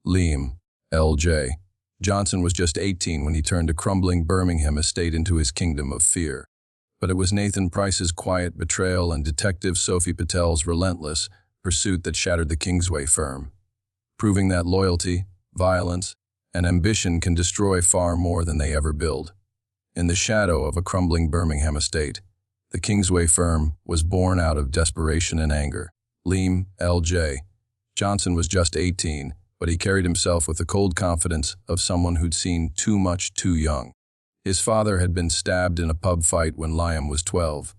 Liam, L.J. Johnson was just 18 when he turned a crumbling Birmingham estate into his kingdom of fear. But it was Nathan Price's quiet betrayal and Detective Sophie Patel's relentless pursuit that shattered the Kingsway firm, proving that loyalty, violence, and ambition can destroy far more than they ever build. In the shadow of a crumbling Birmingham estate, the Kingsway firm was born out of desperation and anger. Liam, L.J. Johnson was just 18, but he carried himself with the cold confidence of someone who'd seen too much too young. His father had been stabbed in a pub fight when Liam was 12.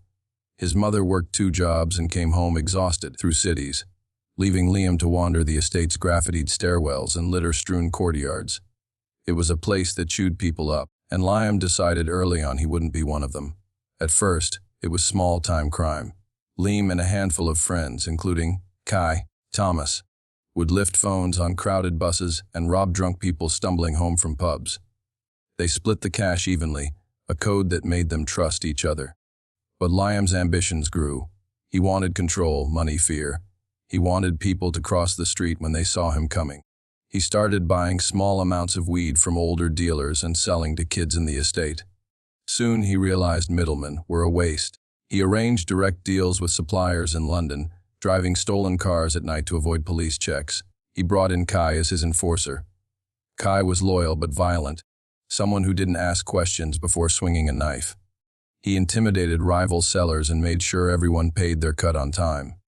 His mother worked 2 jobs and came home exhausted through cities, leaving Liam to wander the estate's graffitied stairwells and litter-strewn courtyards. It was a place that chewed people up, and Liam decided early on he wouldn't be one of them. At first, it was small-time crime. Liam and a handful of friends, including Kai, Thomas, would lift phones on crowded buses and rob drunk people stumbling home from pubs. They split the cash evenly, a code that made them trust each other. But Liam's ambitions grew. He wanted control, money, fear. He wanted people to cross the street when they saw him coming. He started buying small amounts of weed from older dealers and selling to kids in the estate. Soon he realized middlemen were a waste. He arranged direct deals with suppliers in London, driving stolen cars at night to avoid police checks. He brought in Kai as his enforcer. Kai was loyal but violent, someone who didn't ask questions before swinging a knife. He intimidated rival sellers and made sure everyone paid their cut on time.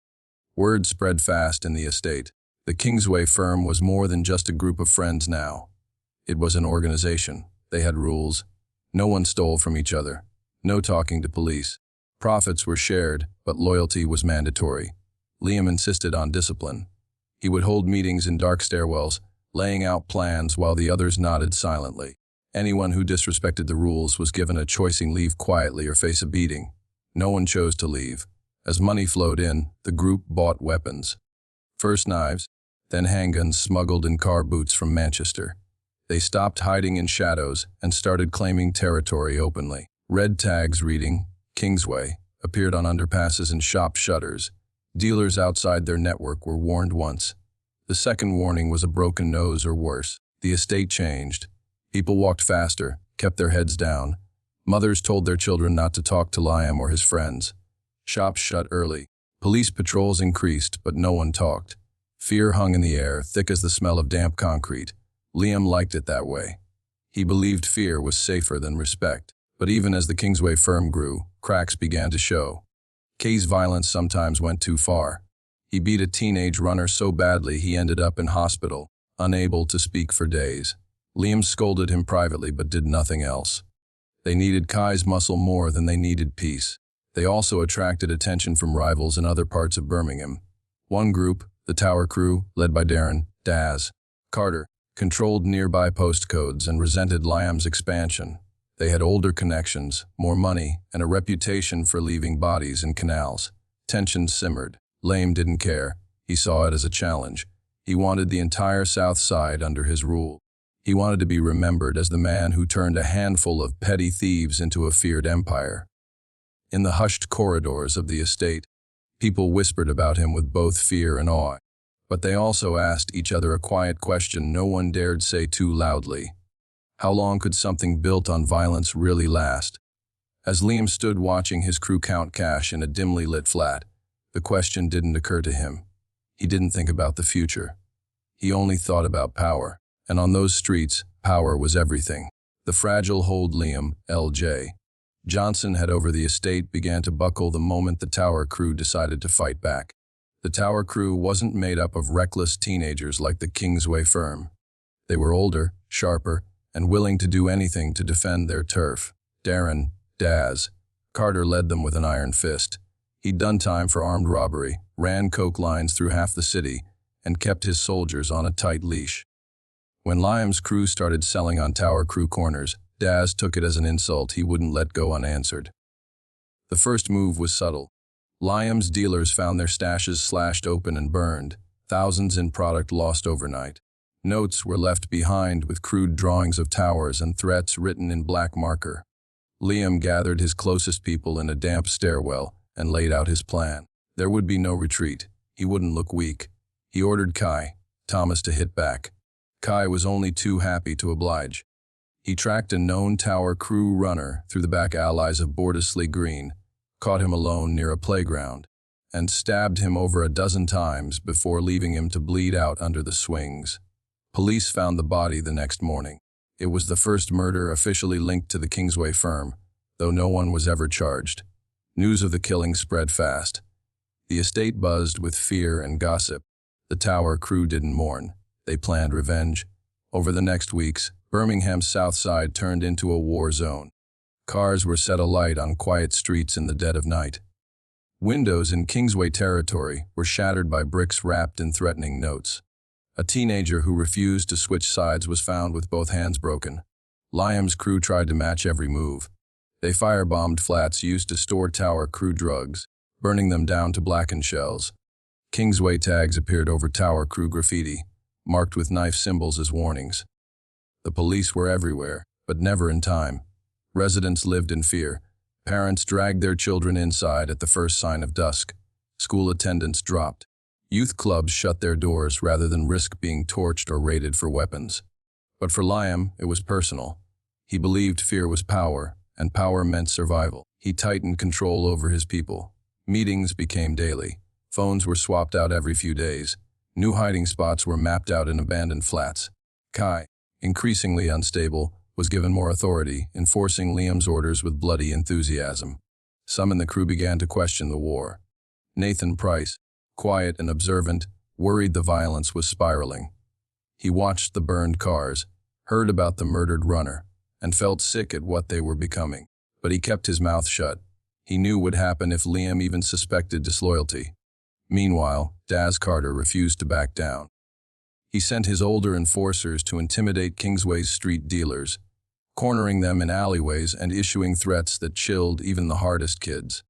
Word spread fast in the estate. The Kingsway firm was more than just a group of friends now. It was an organization. They had rules. No one stole from each other. No talking to police. Profits were shared, but loyalty was mandatory. Liam insisted on discipline. He would hold meetings in dark stairwells, laying out plans while the others nodded silently. Anyone who disrespected the rules was given a choosing leave quietly or face a beating. No one chose to leave. As money flowed in, the group bought weapons. First knives, then handguns smuggled in car boots from Manchester. They stopped hiding in shadows and started claiming territory openly. Red tags reading, Kingsway, appeared on underpasses and shop shutters. Dealers outside their network were warned once. The second warning was a broken nose or worse. The estate changed. People walked faster, kept their heads down. Mothers told their children not to talk to Liam or his friends. Shops shut early. Police patrols increased, but no one talked. Fear hung in the air, thick as the smell of damp concrete. Liam liked it that way. He believed fear was safer than respect. But even as the Kingsway firm grew, cracks began to show. Kay's violence sometimes went too far. He beat a teenage runner so badly he ended up in hospital, unable to speak for days. Liam scolded him privately but did nothing else. They needed Kai's muscle more than they needed peace. They also attracted attention from rivals in other parts of Birmingham. One group, the Tower Crew, led by Darren, Daz, Carter, controlled nearby postcodes and resented Liam's expansion. They had older connections, more money, and a reputation for leaving bodies in canals. Tension simmered. Liam didn't care. He saw it as a challenge. He wanted the entire South Side under his rule. He wanted to be remembered as the man who turned a handful of petty thieves into a feared empire. In the hushed corridors of the estate, people whispered about him with both fear and awe. But they also asked each other a quiet question no one dared say too loudly. How long could something built on violence really last? As Liam stood watching his crew count cash in a dimly lit flat, the question didn't occur to him. He didn't think about the future. He only thought about power. And on those streets, power was everything. The fragile hold Liam, L.J. Johnson had over the estate began to buckle the moment the Tower Crew decided to fight back. The Tower Crew wasn't made up of reckless teenagers like the Kingsway firm. They were older, sharper, and willing to do anything to defend their turf. Darren, Daz, Carter led them with an iron fist. He'd done time for armed robbery, ran coke lines through half the city, and kept his soldiers on a tight leash. When Liam's crew started selling on Tower Crew corners, Daz took it as an insult he wouldn't let go unanswered. The first move was subtle. Liam's dealers found their stashes slashed open and burned, thousands in product lost overnight. Notes were left behind with crude drawings of towers and threats written in black marker. Liam gathered his closest people in a damp stairwell and laid out his plan. There would be no retreat. He wouldn't look weak. He ordered Kai, Thomas to hit back. Kai was only too happy to oblige. He tracked a known tower crew runner through the back alleys of Bordesley Green, caught him alone near a playground, and stabbed him over a dozen times before leaving him to bleed out under the swings. Police found the body the next morning. It was the first murder officially linked to the Kingsway firm, though no one was ever charged. News of the killing spread fast. The estate buzzed with fear and gossip. The tower crew didn't mourn. They planned revenge. Over the next weeks, Birmingham's South Side turned into a war zone. Cars were set alight on quiet streets in the dead of night. Windows in Kingsway territory were shattered by bricks wrapped in threatening notes. A teenager who refused to switch sides was found with both hands broken. Liam's crew tried to match every move. They firebombed flats used to store tower crew drugs, burning them down to blackened shells. Kingsway tags appeared over tower crew graffiti, marked with knife symbols as warnings. The police were everywhere, but never in time. Residents lived in fear. Parents dragged their children inside at the first sign of dusk. School attendance dropped. Youth clubs shut their doors rather than risk being torched or raided for weapons. But for Liam, it was personal. He believed fear was power, and power meant survival. He tightened control over his people. Meetings became daily. Phones were swapped out every few days. New hiding spots were mapped out in abandoned flats. Kai, increasingly unstable, was given more authority, enforcing Liam's orders with bloody enthusiasm. Some in the crew began to question the war. Nathan Price, quiet and observant, worried the violence was spiraling. He watched the burned cars, heard about the murdered runner, and felt sick at what they were becoming. But he kept his mouth shut. He knew what would happen if Liam even suspected disloyalty. Meanwhile, Daz Carter refused to back down. He sent his older enforcers to intimidate Kingsway's street dealers, cornering them in alleyways and issuing threats that chilled even the hardest kids.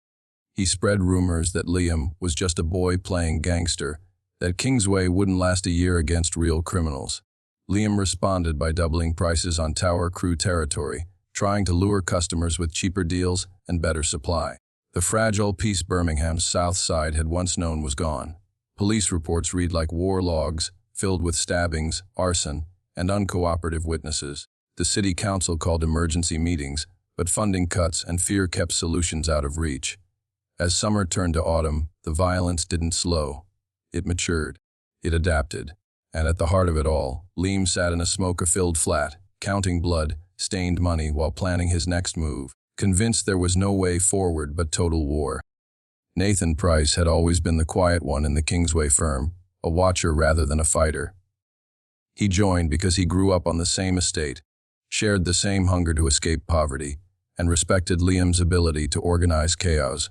He spread rumors that Liam was just a boy playing gangster, that Kingsway wouldn't last a year against real criminals. Liam responded by doubling prices on tower crew territory, trying to lure customers with cheaper deals and better supply. The fragile peace Birmingham's South Side had once known was gone. Police reports read like war logs, filled with stabbings, arson, and uncooperative witnesses. The city council called emergency meetings, but funding cuts and fear kept solutions out of reach. As summer turned to autumn, the violence didn't slow. It matured. It adapted. And at the heart of it all, Liam sat in a smoke-filled flat, counting blood, stained money while planning his next move, convinced there was no way forward but total war. Nathan Price had always been the quiet one in the Kingsway firm, a watcher rather than a fighter. He joined because he grew up on the same estate, shared the same hunger to escape poverty, and respected Liam's ability to organize chaos.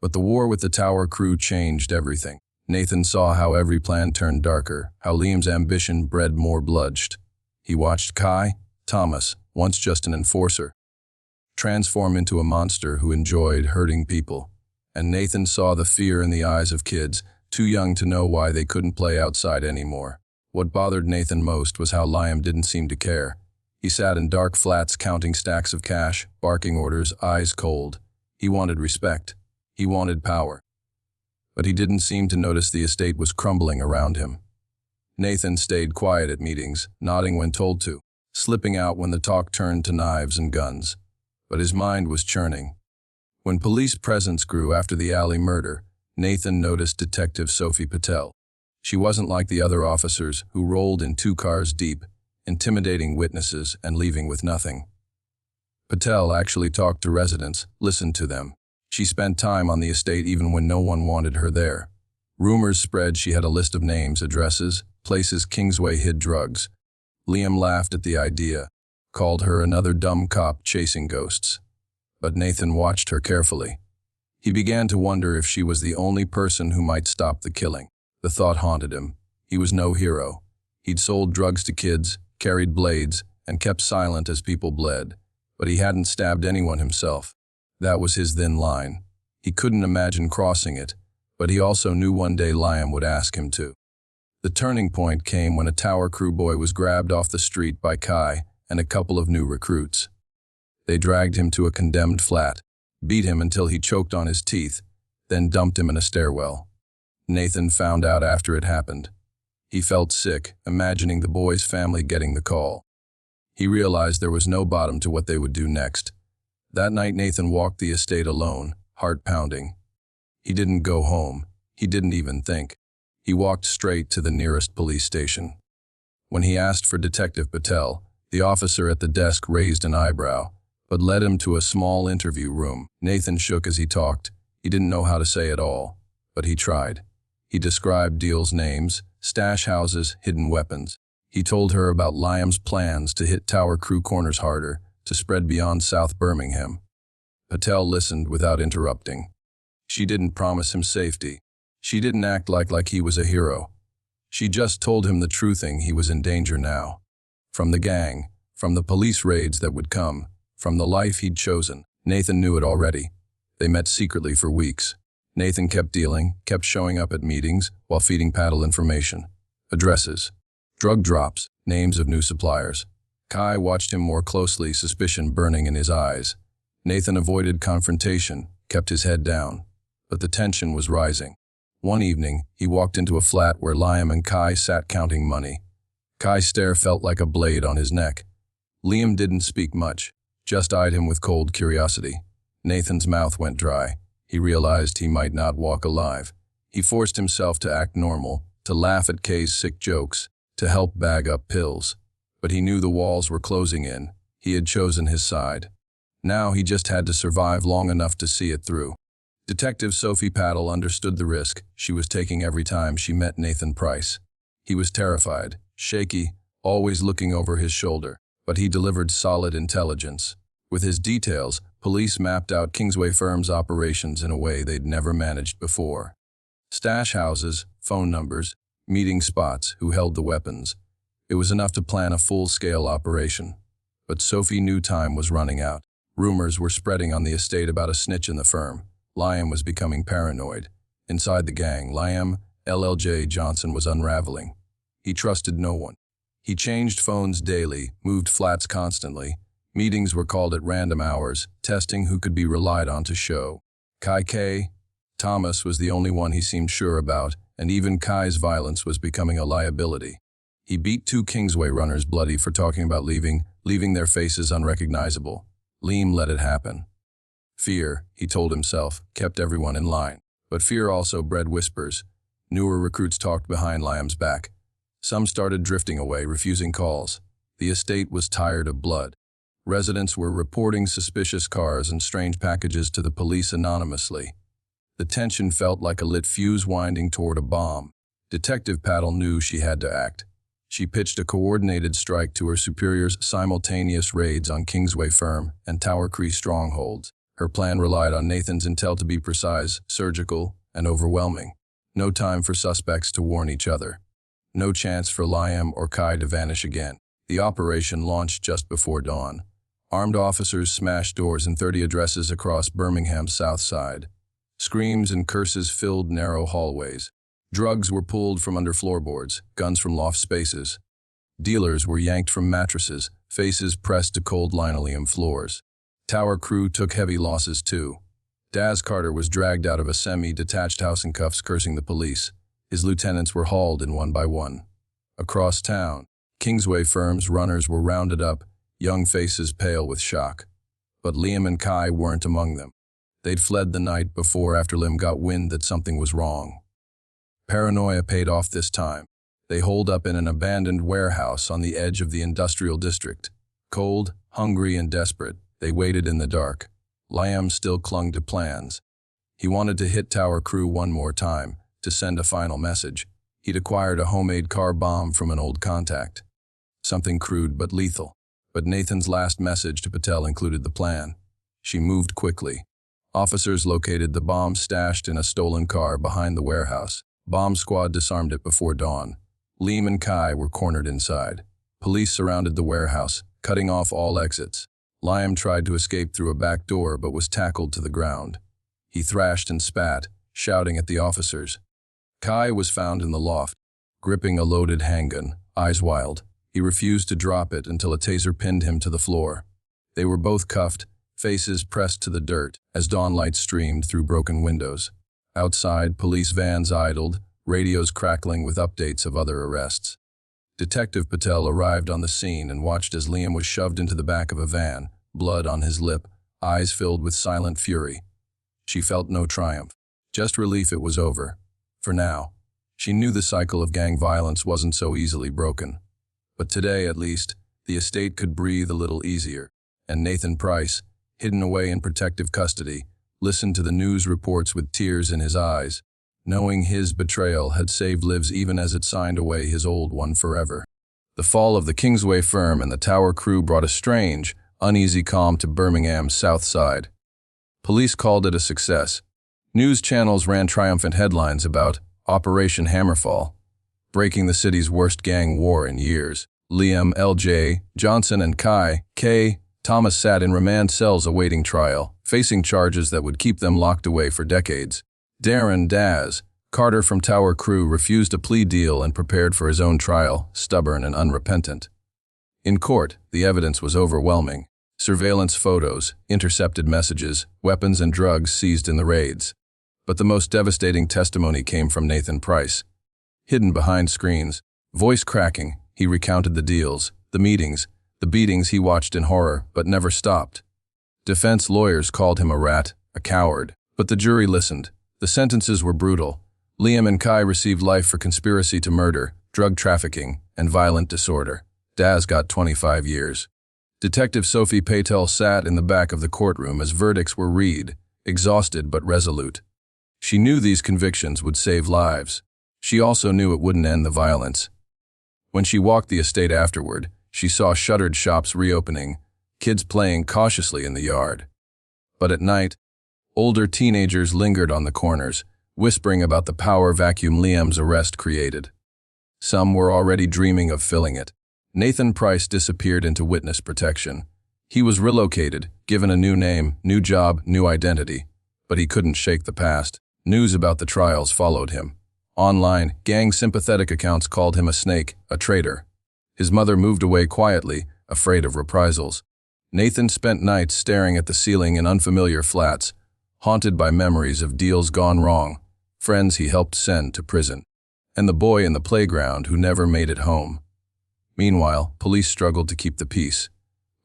But the war with the tower crew changed everything. Nathan saw how every plan turned darker, how Liam's ambition bred more bloodshed. He watched Kai, Thomas, once just an enforcer, transform into a monster who enjoyed hurting people. And Nathan saw the fear in the eyes of kids, too young to know why they couldn't play outside anymore. What bothered Nathan most was how Liam didn't seem to care. He sat in dark flats counting stacks of cash, barking orders, eyes cold. He wanted respect. He wanted power. But he didn't seem to notice the estate was crumbling around him. Nathan stayed quiet at meetings, nodding when told to, slipping out when the talk turned to knives and guns. But his mind was churning. When police presence grew after the alley murder, Nathan noticed Detective Sophie Patel. She wasn't like the other officers who rolled in 2 cars deep, intimidating witnesses and leaving with nothing. Patel actually talked to residents, listened to them. She spent time on the estate even when no one wanted her there. Rumors spread she had a list of names, addresses, places Kingsway hid drugs. Liam laughed at the idea, called her another dumb cop chasing ghosts. But Nathan watched her carefully. He began to wonder if she was the only person who might stop the killing. The thought haunted him. He was no hero. He'd sold drugs to kids, carried blades, and kept silent as people bled. But he hadn't stabbed anyone himself. That was his thin line. He couldn't imagine crossing it, but he also knew one day Liam would ask him to. The turning point came when a tower crew boy was grabbed off the street by Kai and a couple of new recruits. They dragged him to a condemned flat, beat him until he choked on his teeth, then dumped him in a stairwell. Nathan found out after it happened. He felt sick, imagining the boy's family getting the call. He realized there was no bottom to what they would do next. That night Nathan walked the estate alone, heart pounding. He didn't go home. He didn't even think. He walked straight to the nearest police station. When he asked for Detective Patel, the officer at the desk raised an eyebrow, but led him to a small interview room. Nathan shook as he talked. He didn't know how to say it all, but he tried. He described deals' names, stash houses, hidden weapons. He told her about Liam's plans to hit Tower Crew corners harder, to spread beyond South Birmingham. Patel listened without interrupting. She didn't promise him safety. She didn't act like he was a hero. She just told him the true thing: he was in danger now. From the gang, from the police raids that would come, from the life he'd chosen. Nathan knew it already. They met secretly for weeks. Nathan kept dealing, kept showing up at meetings while feeding Patel information. Addresses, drug drops, names of new suppliers. Kai watched him more closely, suspicion burning in his eyes. Nathan avoided confrontation, kept his head down. But the tension was rising. One evening, he walked into a flat where Liam and Kai sat counting money. Kai's stare felt like a blade on his neck. Liam didn't speak much, just eyed him with cold curiosity. Nathan's mouth went dry. He realized he might not walk alive. He forced himself to act normal, to laugh at Kay's sick jokes, to help bag up pills. But he knew the walls were closing in. He had chosen his side. Now he just had to survive long enough to see it through. Detective Sophie Patel understood the risk she was taking every time she met Nathan Price. He was terrified, shaky, always looking over his shoulder, but he delivered solid intelligence. With his details, police mapped out Kingsway firm's operations in a way they'd never managed before. Stash houses, phone numbers, meeting spots, who held the weapons. It was enough to plan a full-scale operation. But Sophie knew time was running out. Rumors were spreading on the estate about a snitch in the firm. Liam was becoming paranoid. Inside the gang, Liam, LLJ Johnson was unraveling. He trusted no one. He changed phones daily, moved flats constantly. Meetings were called at random hours, testing who could be relied on to show. Kai K. Thomas was the only one he seemed sure about, and even Kai's violence was becoming a liability. He beat 2 Kingsway runners bloody for talking about leaving their faces unrecognizable. Liam let it happen. Fear, he told himself, kept everyone in line. But fear also bred whispers. Newer recruits talked behind Liam's back. Some started drifting away, refusing calls. The estate was tired of blood. Residents were reporting suspicious cars and strange packages to the police anonymously. The tension felt like a lit fuse winding toward a bomb. Detective Patel knew she had to act. She pitched a coordinated strike to her superiors' simultaneous raids on Kingsway firm and Tower Creek strongholds. Her plan relied on Nathan's intel to be precise, surgical, and overwhelming. No time for suspects to warn each other. No chance for Liam or Kai to vanish again. The operation launched just before dawn. Armed officers smashed doors in 30 addresses across Birmingham's south side. Screams and curses filled narrow hallways. Drugs were pulled from under floorboards, guns from loft spaces. Dealers were yanked from mattresses, faces pressed to cold linoleum floors. Tower Crew took heavy losses too. Daz Carter was dragged out of a semi-detached house in cuffs, cursing the police. His lieutenants were hauled in one by one. Across town, Kingsway firm's runners were rounded up, young faces pale with shock. But Liam and Kai weren't among them. They'd fled the night before after Liam got wind that something was wrong. Paranoia paid off this time. They holed up in an abandoned warehouse on the edge of the industrial district. Cold, hungry, and desperate, they waited in the dark. Liam still clung to plans. He wanted to hit Tower Crew one more time, to send a final message. He'd acquired a homemade car bomb from an old contact. Something crude but lethal. But Nathan's last message to Patel included the plan. She moved quickly. Officers located the bomb stashed in a stolen car behind the warehouse. Bomb squad disarmed it before dawn. Liam and Kai were cornered inside. Police surrounded the warehouse, cutting off all exits. Liam tried to escape through a back door but was tackled to the ground. He thrashed and spat, shouting at the officers. Kai was found in the loft, gripping a loaded handgun, eyes wild. He refused to drop it until a taser pinned him to the floor. They were both cuffed, faces pressed to the dirt, as dawn light streamed through broken windows. Outside, police vans idled, radios crackling with updates of other arrests. Detective Patel arrived on the scene and watched as Liam was shoved into the back of a van, blood on his lip, eyes filled with silent fury. She felt no triumph, just relief it was over. For now, she knew the cycle of gang violence wasn't so easily broken. But today, at least, the estate could breathe a little easier, and Nathan Price, hidden away in protective custody, listened to the news reports with tears in his eyes, knowing his betrayal had saved lives even as it signed away his old one forever. The fall of the Kingsway firm and the Tower crew brought a strange, uneasy calm to Birmingham's South Side. Police called it a success. News channels ran triumphant headlines about Operation Hammerfall, breaking the city's worst gang war in years. Liam, L.J., Johnson, and Kai, K. Thomas sat in remand cells awaiting trial, facing charges that would keep them locked away for decades. Darren, Daz, Carter from Tower crew refused a plea deal and prepared for his own trial, stubborn and unrepentant. In court, the evidence was overwhelming. Surveillance photos, intercepted messages, weapons and drugs seized in the raids. But the most devastating testimony came from Nathan Price. Hidden behind screens, voice cracking, he recounted the deals, the meetings, the beatings he watched in horror but never stopped. Defense lawyers called him a rat, a coward, but the jury listened. The sentences were brutal. Liam and Kai received life for conspiracy to murder, drug trafficking, and violent disorder. Daz got 25 years. Detective Sophie Patel sat in the back of the courtroom as verdicts were read, exhausted but resolute. She knew these convictions would save lives. She also knew it wouldn't end the violence. When she walked the estate afterward, she saw shuttered shops reopening, kids playing cautiously in the yard. But at night, older teenagers lingered on the corners, whispering about the power vacuum Liam's arrest created. Some were already dreaming of filling it. Nathan Price disappeared into witness protection. He was relocated, given a new name, new job, new identity. But he couldn't shake the past. News about the trials followed him. Online, gang-sympathetic accounts called him a snake, a traitor. His mother moved away quietly, afraid of reprisals. Nathan spent nights staring at the ceiling in unfamiliar flats, haunted by memories of deals gone wrong, friends he helped send to prison, and the boy in the playground who never made it home. Meanwhile, police struggled to keep the peace.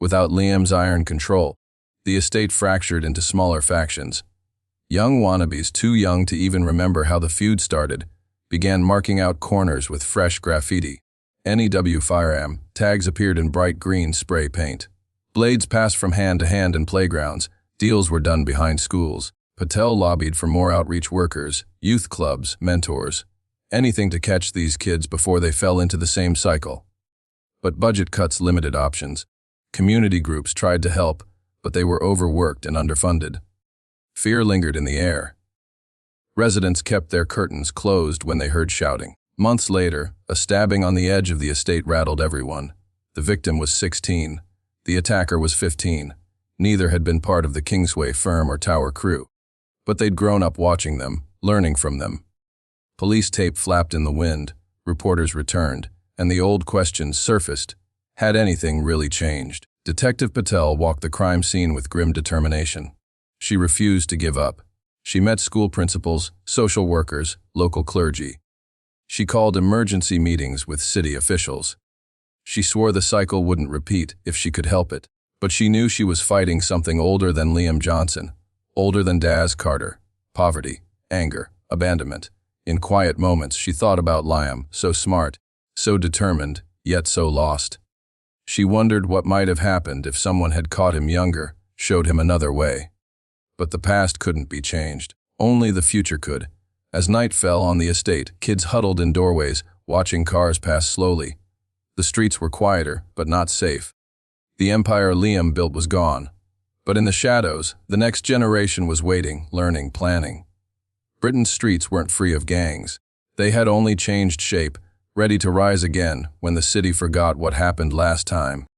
Without Liam's iron control, the estate fractured into smaller factions. Young wannabes, too young to even remember how the feud started, began marking out corners with fresh graffiti. NEW firearm tags appeared in bright green spray paint. Blades passed from hand to hand in playgrounds. Deals were done behind schools. Patel lobbied for more outreach workers, youth clubs, mentors, anything to catch these kids before they fell into the same cycle. But budget cuts limited options. Community groups tried to help, but they were overworked and underfunded. Fear lingered in the air. Residents kept their curtains closed when they heard shouting. Months later, a stabbing on the edge of the estate rattled everyone. The victim was 16. The attacker was 15. Neither had been part of the Kingsway firm or Tower crew. But they'd grown up watching them, learning from them. Police tape flapped in the wind, reporters returned, and the old questions surfaced. Had anything really changed? Detective Patel walked the crime scene with grim determination. She refused to give up. She met school principals, social workers, local clergy. She called emergency meetings with city officials. She swore the cycle wouldn't repeat if she could help it. But she knew she was fighting something older than Liam Johnson, older than Daz Carter. Poverty, anger, abandonment. In quiet moments, she thought about Liam, so smart, so determined, yet so lost. She wondered what might have happened if someone had caught him younger, showed him another way. But the past couldn't be changed. Only the future could. As night fell on the estate, kids huddled in doorways, watching cars pass slowly. The streets were quieter, but not safe. The empire Liam built was gone. But in the shadows, the next generation was waiting, learning, planning. Britain's streets weren't free of gangs. They had only changed shape, ready to rise again when the city forgot what happened last time.